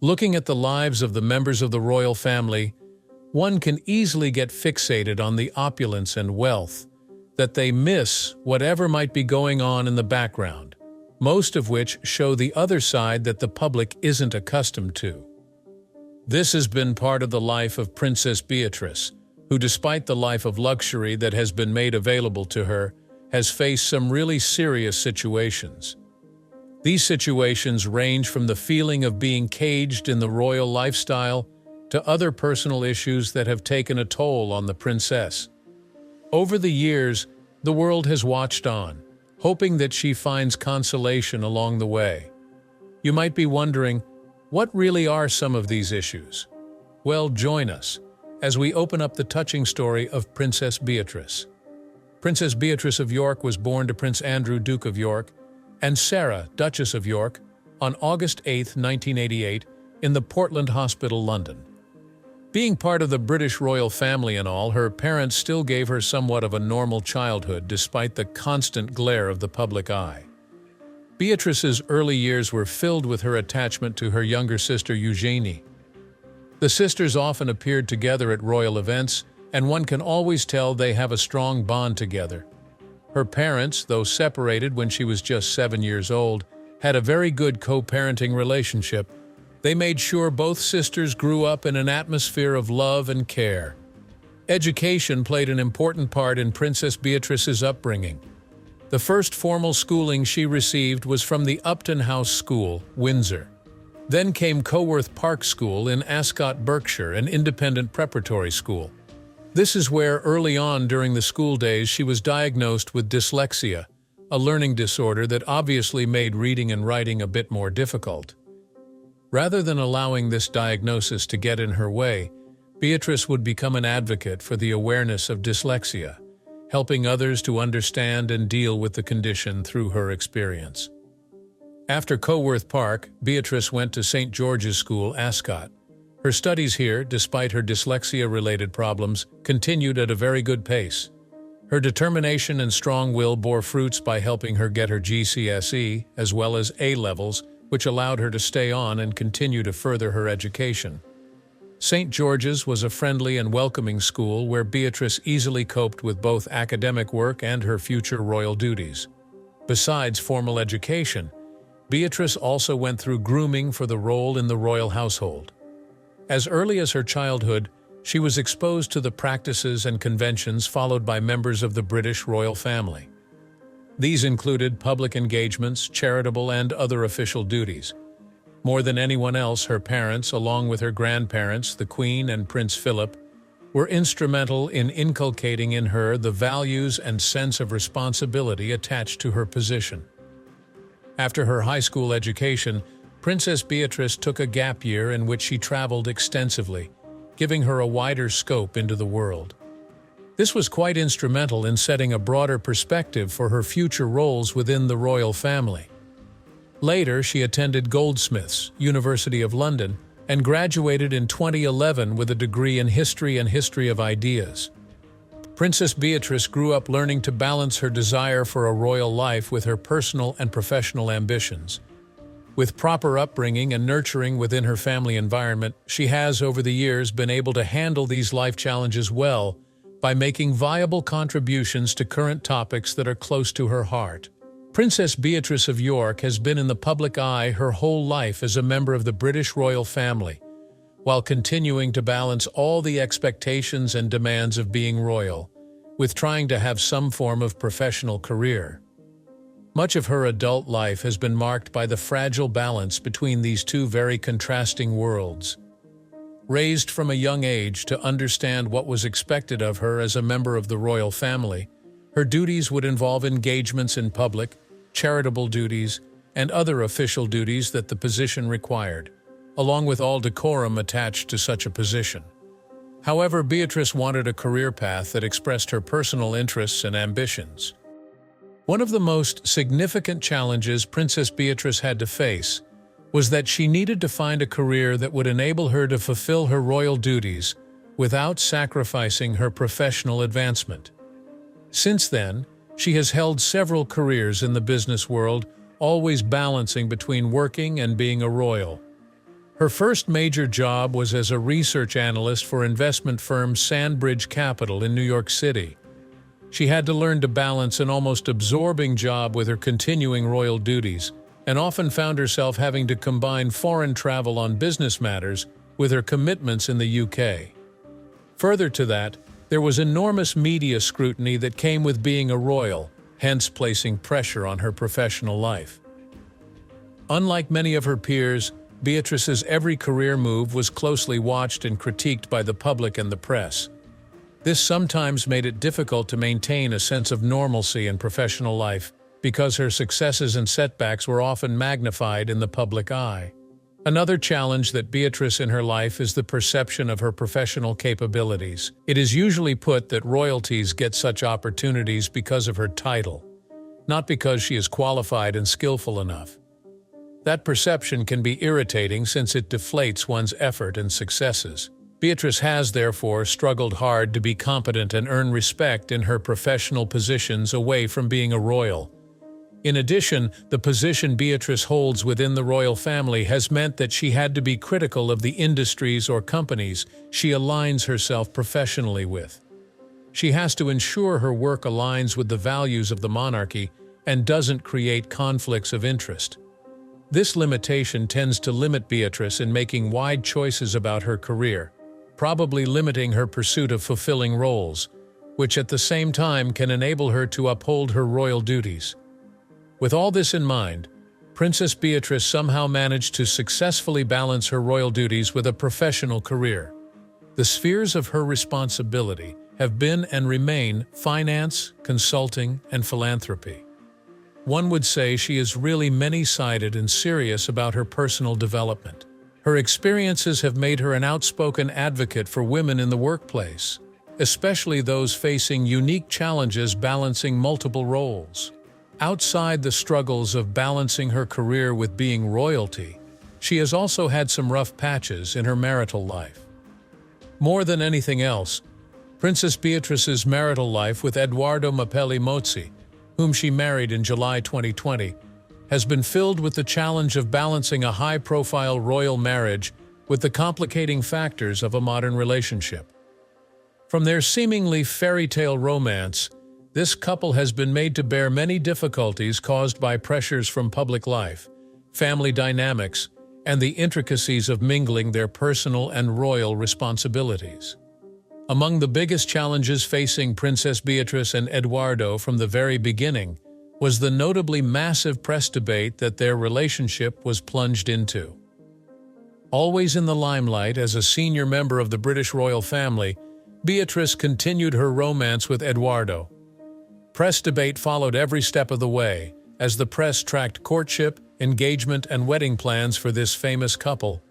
Looking at the lives of the members of the royal family, one can easily get fixated on the opulence and wealth, that they miss whatever might be going on in the background, most of which show the other side that the public isn't accustomed to. This has been part of the life of Princess Beatrice, who, despite the life of luxury that has been made available to her, has faced some really serious situations. These situations range from the feeling of being caged in the royal lifestyle to other personal issues that have taken a toll on the princess. Over the years, the world has watched on, hoping that she finds consolation along the way. You might be wondering, what really are some of these issues? Well, join us as we open up the touching story of Princess Beatrice. Princess Beatrice of York was born to Prince Andrew, Duke of York, and Sarah, Duchess of York, on August 8, 1988, in the Portland Hospital, London. Being part of the British royal family and all, her parents still gave her somewhat of a normal childhood despite the constant glare of the public eye. Beatrice's early years were filled with her attachment to her younger sister Eugenie. The sisters often appeared together at royal events, and one can always tell they have a strong bond together. Her parents, though separated when she was just 7 years old, had a very good co-parenting relationship. They made sure both sisters grew up in an atmosphere of love and care. Education played an important part in Princess Beatrice's upbringing. The first formal schooling she received was from the Upton House School, Windsor. Then came Coworth Park School in Ascot, Berkshire, an independent preparatory school. This is where, early on during the school days, she was diagnosed with dyslexia, a learning disorder that obviously made reading and writing a bit more difficult. Rather than allowing this diagnosis to get in her way, Beatrice would become an advocate for the awareness of dyslexia, helping others to understand and deal with the condition through her experience. After Coworth Park, Beatrice went to St. George's School, Ascot. Her studies here, despite her dyslexia-related problems, continued at a very good pace. Her determination and strong will bore fruits by helping her get her GCSE, as well as A-levels, which allowed her to stay on and continue to further her education. St. George's was a friendly and welcoming school where Beatrice easily coped with both academic work and her future royal duties. Besides formal education, Beatrice also went through grooming for the role in the royal household. As early as her childhood, she was exposed to the practices and conventions followed by members of the British royal family. These included public engagements, charitable, and other official duties. More than anyone else, her parents, along with her grandparents, the Queen and Prince Philip, were instrumental in inculcating in her the values and sense of responsibility attached to her position. After her high school education, Princess Beatrice took a gap year in which she traveled extensively, giving her a wider scope into the world. This was quite instrumental in setting a broader perspective for her future roles within the royal family. Later, she attended Goldsmiths, University of London, and graduated in 2011 with a degree in History and History of Ideas. Princess Beatrice grew up learning to balance her desire for a royal life with her personal and professional ambitions. With proper upbringing and nurturing within her family environment, she has, over the years, been able to handle these life challenges well by making viable contributions to current topics that are close to her heart. Princess Beatrice of York has been in the public eye her whole life as a member of the British royal family, while continuing to balance all the expectations and demands of being royal, with trying to have some form of professional career. Much of her adult life has been marked by the fragile balance between these two very contrasting worlds. Raised from a young age to understand what was expected of her as a member of the royal family, her duties would involve engagements in public, charitable duties, and other official duties that the position required, along with all decorum attached to such a position. However, Beatrice wanted a career path that expressed her personal interests and ambitions. One of the most significant challenges Princess Beatrice had to face was that she needed to find a career that would enable her to fulfill her royal duties without sacrificing her professional advancement. Since then, she has held several careers in the business world, always balancing between working and being a royal. Her first major job was as a research analyst for investment firm Sandbridge Capital in New York City. She had to learn to balance an almost absorbing job with her continuing royal duties, and often found herself having to combine foreign travel on business matters with her commitments in the UK. Further to that, there was enormous media scrutiny that came with being a royal, hence placing pressure on her professional life. Unlike many of her peers, Beatrice's every career move was closely watched and critiqued by the public and the press. This sometimes made it difficult to maintain a sense of normalcy in professional life, because her successes and setbacks were often magnified in the public eye. Another challenge that Beatrice in her life is the perception of her professional capabilities. It is usually put that royalties get such opportunities because of her title, not because she is qualified and skillful enough. That perception can be irritating since it deflates one's effort and successes. Beatrice has, therefore, struggled hard to be competent and earn respect in her professional positions away from being a royal. In addition, the position Beatrice holds within the royal family has meant that she had to be critical of the industries or companies she aligns herself professionally with. She has to ensure her work aligns with the values of the monarchy and doesn't create conflicts of interest. This limitation tends to limit Beatrice in making wide choices about her career, probably limiting her pursuit of fulfilling roles, which at the same time can enable her to uphold her royal duties. With all this in mind, Princess Beatrice somehow managed to successfully balance her royal duties with a professional career. The spheres of her responsibility have been and remain finance, consulting, and philanthropy. One would say she is really many-sided and serious about her personal development. Her experiences have made her an outspoken advocate for women in the workplace, especially those facing unique challenges balancing multiple roles. Outside the struggles of balancing her career with being royalty, she has also had some rough patches in her marital life. More than anything else, Princess Beatrice's marital life with Edoardo Mapelli Mozzi, whom she married in July 2020, has been filled with the challenge of balancing a high-profile royal marriage with the complicating factors of a modern relationship. From their seemingly fairy tale romance, this couple has been made to bear many difficulties caused by pressures from public life, family dynamics, and the intricacies of mingling their personal and royal responsibilities. Among the biggest challenges facing Princess Beatrice and Edoardo from the very beginning was the notably massive press debate that their relationship was plunged into. Always in the limelight as a senior member of the British royal family, Beatrice continued her romance with Edoardo. Press debate followed every step of the way, as the press tracked courtship, engagement, and wedding plans for this famous couple,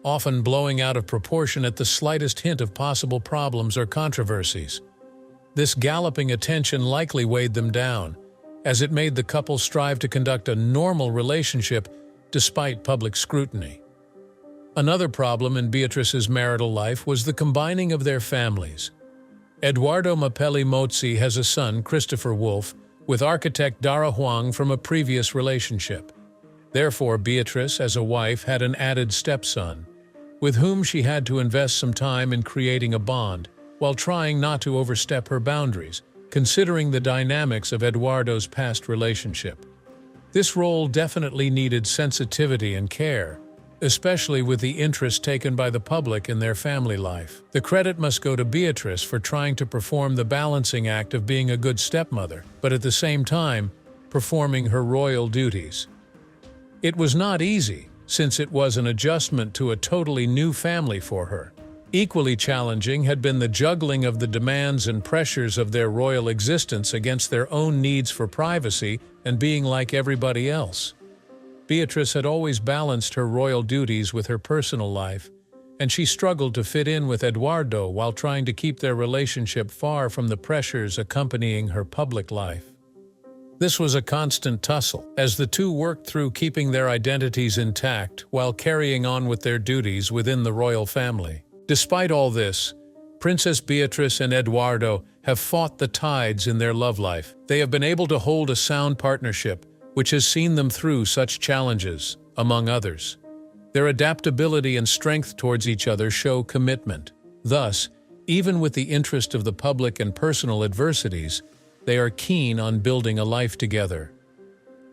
often blowing out of proportion at the slightest hint of possible problems or controversies. This galloping attention likely weighed them down, as it made the couple strive to conduct a normal relationship despite public scrutiny. Another problem in Beatrice's marital life was the combining of their families. Edoardo Mapelli Mozzi has a son, Christopher Wolfe, with architect Dara Huang from a previous relationship. Therefore, Beatrice, as a wife, had an added stepson, with whom she had to invest some time in creating a bond, while trying not to overstep her boundaries, considering the dynamics of Edoardo's past relationship. This role definitely needed sensitivity and care, especially with the interest taken by the public in their family life. The credit must go to Beatrice for trying to perform the balancing act of being a good stepmother, but at the same time, performing her royal duties. It was not easy, since it was an adjustment to a totally new family for her. Equally challenging had been the juggling of the demands and pressures of their royal existence against their own needs for privacy and being like everybody else. Beatrice had always balanced her royal duties with her personal life, and she struggled to fit in with Edoardo while trying to keep their relationship far from the pressures accompanying her public life. This was a constant tussle, as the two worked through keeping their identities intact while carrying on with their duties within the royal family. Despite all this, Princess Beatrice and Edoardo have fought the tides in their love life. They have been able to hold a sound partnership, which has seen them through such challenges, among others. Their adaptability and strength towards each other show commitment. Thus, even with the interest of the public and personal adversities, they are keen on building a life together.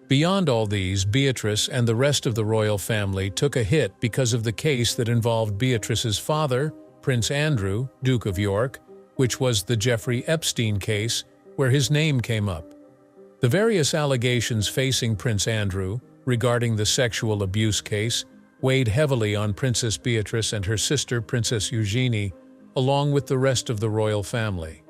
Beyond all these, Beatrice and the rest of the royal family took a hit because of the case that involved Beatrice's father, Prince Andrew, Duke of York, which was the Jeffrey Epstein case, where his name came up. The various allegations facing Prince Andrew regarding the sexual abuse case weighed heavily on Princess Beatrice and her sister Princess Eugenie, along with the rest of the royal family.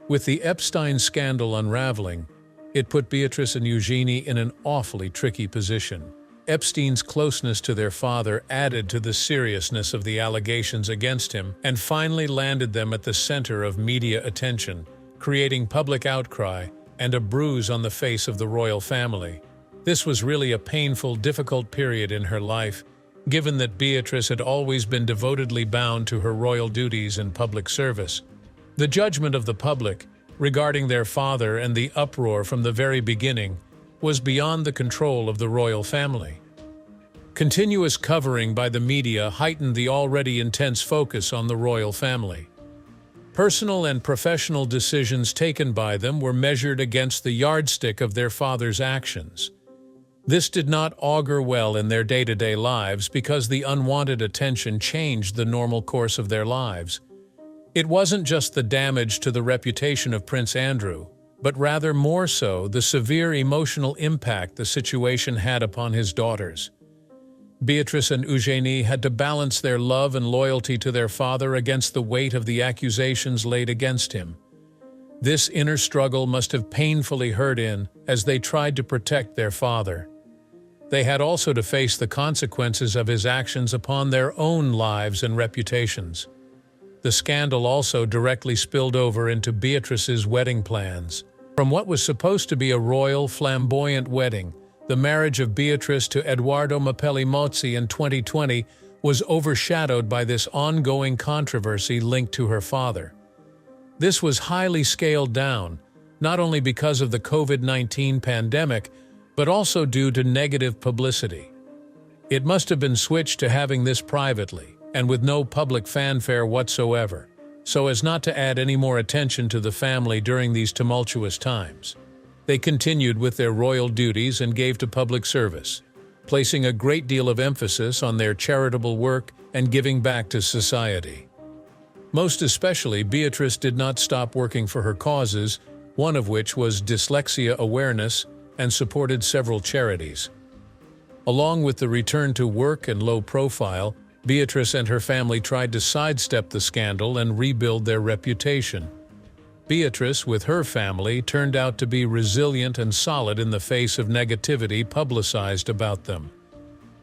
With the Epstein scandal unraveling, it put Beatrice and Eugenie in an awfully tricky position. Epstein's closeness to their father added to the seriousness of the allegations against him and finally landed them at the center of media attention, creating public outcry and a bruise on the face of the royal family. This was really a painful, difficult period in her life, given that Beatrice had always been devotedly bound to her royal duties and public service. The judgment of the public regarding their father and the uproar from the very beginning was beyond the control of the royal family. Continuous covering by the media heightened the already intense focus on the royal family. Personal and professional decisions taken by them were measured against the yardstick of their father's actions. This did not augur well in their day-to-day lives because the unwanted attention changed the normal course of their lives. It wasn't just the damage to the reputation of Prince Andrew, but rather more so the severe emotional impact the situation had upon his daughters. Beatrice and Eugenie had to balance their love and loyalty to their father against the weight of the accusations laid against him. This inner struggle must have painfully hurt in as they tried to protect their father. They had also to face the consequences of his actions upon their own lives and reputations. The scandal also directly spilled over into Beatrice's wedding plans. From what was supposed to be a royal, flamboyant wedding, the marriage of Beatrice to Edoardo Mapelli Mozzi in 2020 was overshadowed by this ongoing controversy linked to her father. This was highly scaled down, not only because of the COVID-19 pandemic, but also due to negative publicity. It must have been switched to having this privately, and with no public fanfare whatsoever, so as not to add any more attention to the family during these tumultuous times. They continued with their royal duties and gave to public service, placing a great deal of emphasis on their charitable work and giving back to society. Most especially, Beatrice did not stop working for her causes, one of which was dyslexia awareness, and supported several charities. Along with the return to work and low profile, Beatrice and her family tried to sidestep the scandal and rebuild their reputation. Beatrice, with her family, turned out to be resilient and solid in the face of negativity publicized about them.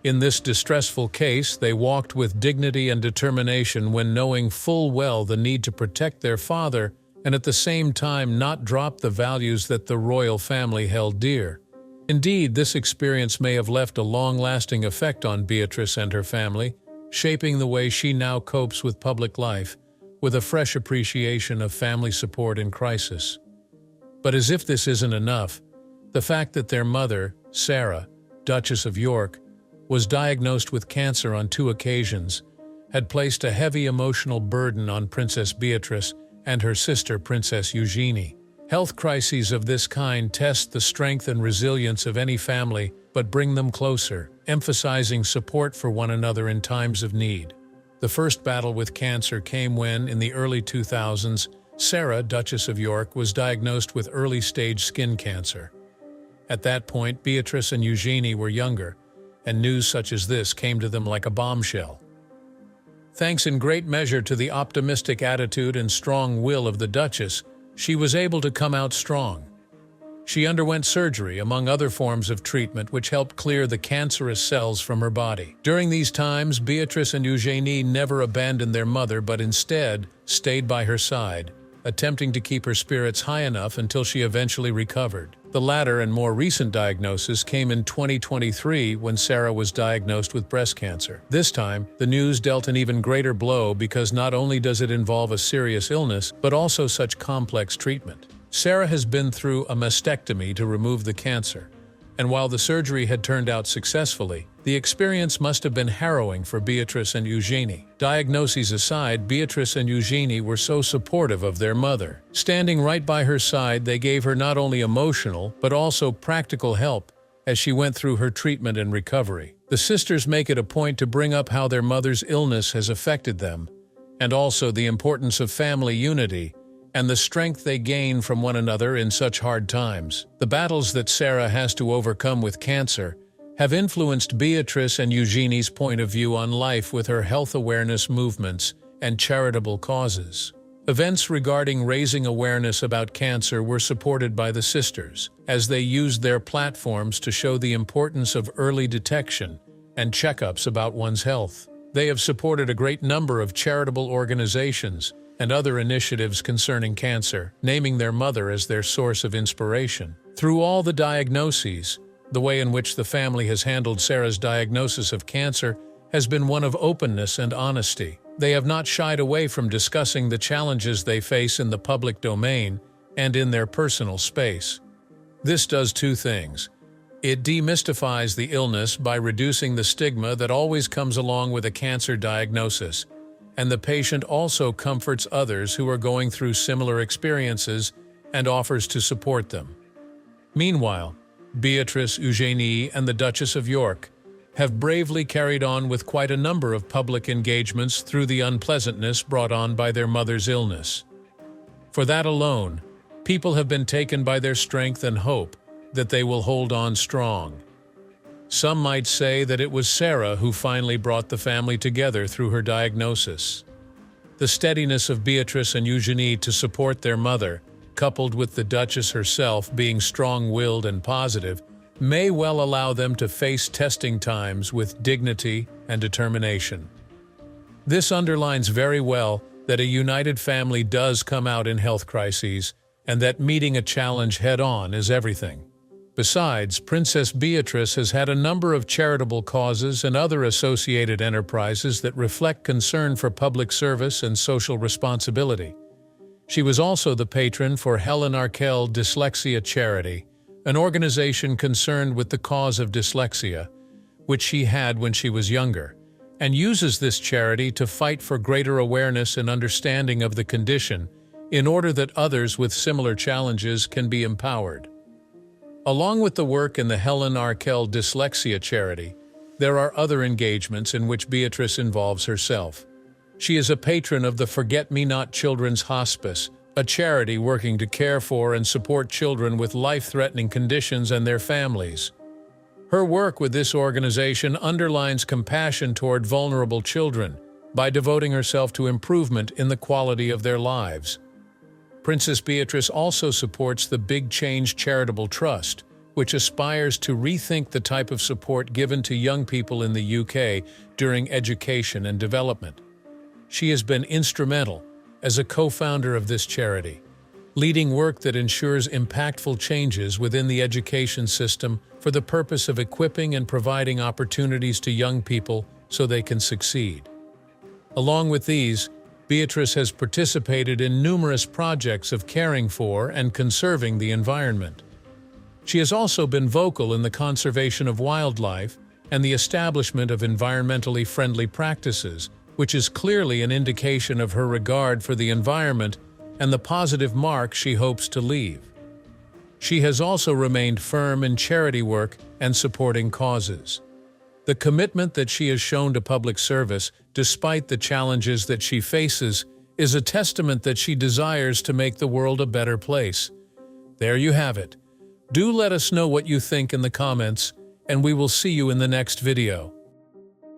In this distressful case, they walked with dignity and determination when knowing full well the need to protect their father and at the same time not drop the values that the royal family held dear. Indeed, this experience may have left a long-lasting effect on Beatrice and her family, shaping the way she now copes with public life, with a fresh appreciation of family support in crisis. But as if this isn't enough, the fact that their mother, Sarah, Duchess of York, was diagnosed with cancer on 2 occasions, had placed a heavy emotional burden on Princess Beatrice and her sister Princess Eugenie. Health crises of this kind test the strength and resilience of any family, but bring them closer, emphasizing support for one another in times of need. The first battle with cancer came when, in the early 2000s, Sarah, Duchess of York, was diagnosed with early-stage skin cancer. At that point, Beatrice and Eugenie were younger, and news such as this came to them like a bombshell. Thanks in great measure to the optimistic attitude and strong will of the Duchess, she was able to come out strong. She underwent surgery, among other forms of treatment, which helped clear the cancerous cells from her body. During these times, Beatrice and Eugenie never abandoned their mother, but instead stayed by her side, attempting to keep her spirits high enough until she eventually recovered. The latter and more recent diagnosis came in 2023 when Sarah was diagnosed with breast cancer. This time, the news dealt an even greater blow because not only does it involve a serious illness, but also such complex treatment. Sarah has been through a mastectomy to remove the cancer, and while the surgery had turned out successfully, the experience must have been harrowing for Beatrice and Eugenie. Diagnoses aside, Beatrice and Eugenie were so supportive of their mother. Standing right by her side, they gave her not only emotional, but also practical help as she went through her treatment and recovery. The sisters make it a point to bring up how their mother's illness has affected them, and also the importance of family unity and the strength they gain from one another in such hard times. The battles that Sarah has to overcome with cancer have influenced Beatrice and Eugenie's point of view on life with her health awareness movements and charitable causes. Events regarding raising awareness about cancer were supported by the sisters, as they used their platforms to show the importance of early detection and checkups about one's health. They have supported a great number of charitable organizations and other initiatives concerning cancer, naming their mother as their source of inspiration. Through all the diagnoses, the way in which the family has handled Sarah's diagnosis of cancer has been one of openness and honesty. They have not shied away from discussing the challenges they face in the public domain and in their personal space. This does two things. It demystifies the illness by reducing the stigma that always comes along with a cancer diagnosis, and the patient also comforts others who are going through similar experiences and offers to support them. Meanwhile, Beatrice, Eugenie, and the Duchess of York have bravely carried on with quite a number of public engagements through the unpleasantness brought on by their mother's illness. For that alone, people have been taken by their strength and hope that they will hold on strong. Some might say that it was Sarah who finally brought the family together through her diagnosis. The steadiness of Beatrice and Eugenie to support their mother, coupled with the Duchess herself being strong-willed and positive, may well allow them to face testing times with dignity and determination. This underlines very well that a united family does come out in health crises, and that meeting a challenge head-on is everything. Besides, Princess Beatrice has had a number of charitable causes and other associated enterprises that reflect concern for public service and social responsibility. She was also the patron for Helen Arkell Dyslexia Charity, an organization concerned with the cause of dyslexia, which she had when she was younger, and uses this charity to fight for greater awareness and understanding of the condition in order that others with similar challenges can be empowered. Along with the work in the Helen Arkell Dyslexia Charity, there are other engagements in which Beatrice involves herself. She is a patron of the Forget-Me-Not Children's Hospice, a charity working to care for and support children with life-threatening conditions and their families. Her work with this organization underlines compassion toward vulnerable children by devoting herself to improvement in the quality of their lives. Princess Beatrice also supports the Big Change Charitable Trust, which aspires to rethink the type of support given to young people in the UK during education and development. She has been instrumental as a co-founder of this charity, leading work that ensures impactful changes within the education system for the purpose of equipping and providing opportunities to young people so they can succeed. Along with these, Beatrice has participated in numerous projects of caring for and conserving the environment. She has also been vocal in the conservation of wildlife and the establishment of environmentally friendly practices, which is clearly an indication of her regard for the environment and the positive mark she hopes to leave. She has also remained firm in charity work and supporting causes. The commitment that she has shown to public service, despite the challenges that she faces, is a testament that she desires to make the world a better place. There you have it. Do let us know what you think in the comments, and we will see you in the next video.